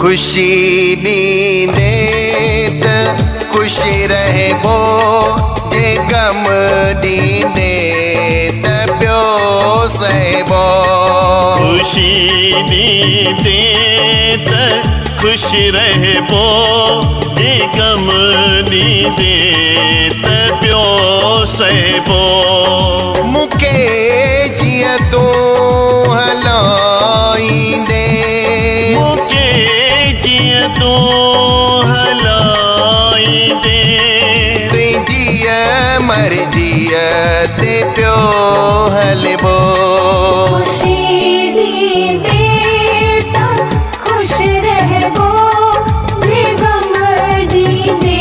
खुशी नींदे त खुशी रहबो जे गम नींदे त प्यो सहबो। खुशी नींदे त खुशी रहबो जे गम नींदे त प्यो सहबो। मुके जिया तू हलाईंदे मुके जिया तू हलाईंदे तुझिया मर्जिया ते प्यो हलबो। खुशी नींदे त खुश रहबो जे गम नींदे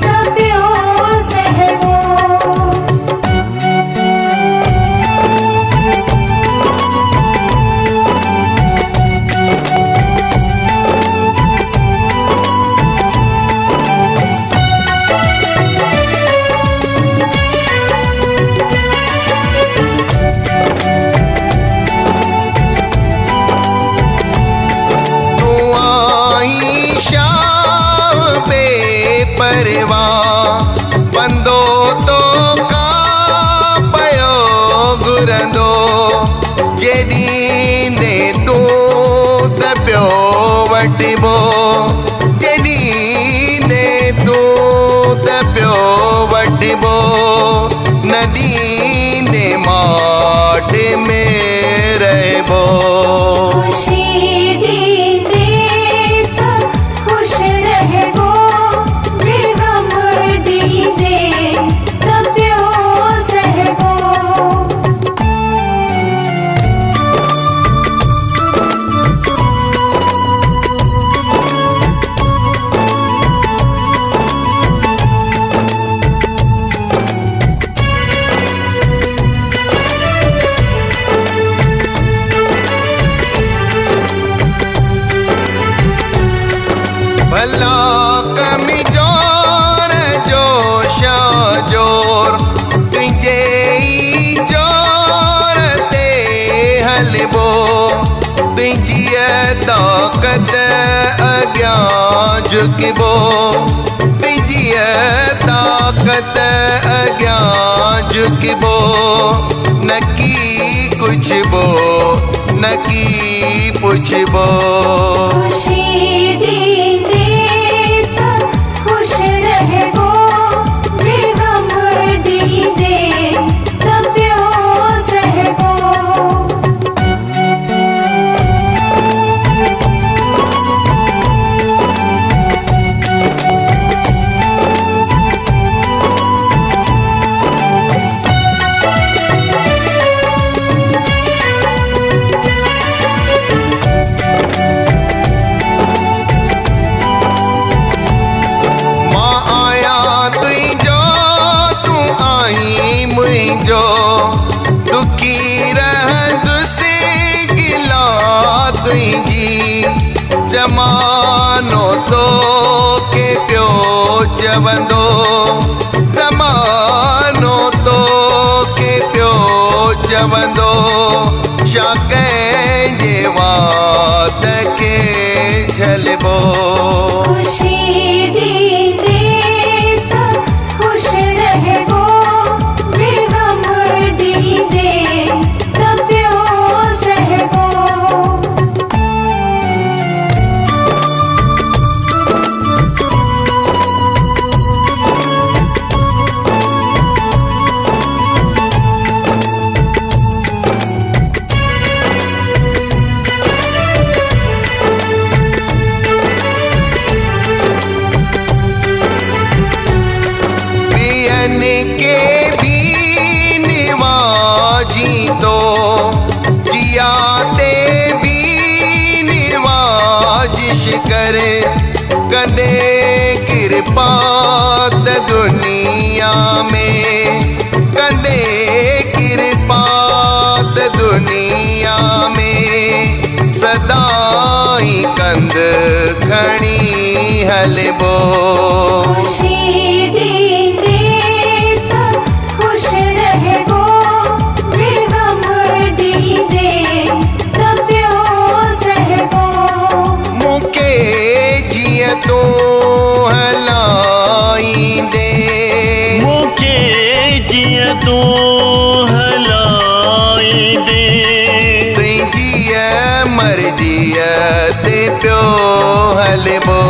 त प्यो सहबो। बंदो तो का पयो घुरंदो जेॾींदे तूं त पियो वठिबो। जेॾींदे तूं त पियो वठिबो न ॾींदे माठ में रहबो। खुशी नींदे त खुश रहबो जे गम नींदे त प्यो सहबो। भला कमजोर जोश जोर तुझे ही जोर ते हलबो। तुझी ताकत अग्यां झुकबो। तुझी ताकत अग्यां झुकबो न की कुछ बो न की पुछबो। खुशी नींदे त खुश रहबो जे गम नींदे त प्यो सहबो। मुझो दुखी रहंदुसि गिला तुझी ज़मानो तो के प्यो चवंदो। ज़मानो तो के प्यो चवंदो छा कंहिंजे वात खे झलबो। खुशी नींदे त खुश रहबो जे गम नींदे त प्यो सहबो। के भी निवाजी तो जियाते भी निवाजिश करे कदे कृपा त दुनिया में कदे कृपा त दुनिया में सदा ही कंद खणी हलबो। खुशी नींदे त खुश रहबो जे गम नींदे त प्यो सहबो। मुके तू हलाई दे मुके जिया तू हलाई दे तुई जिया मर जिया ते प्यो हलबो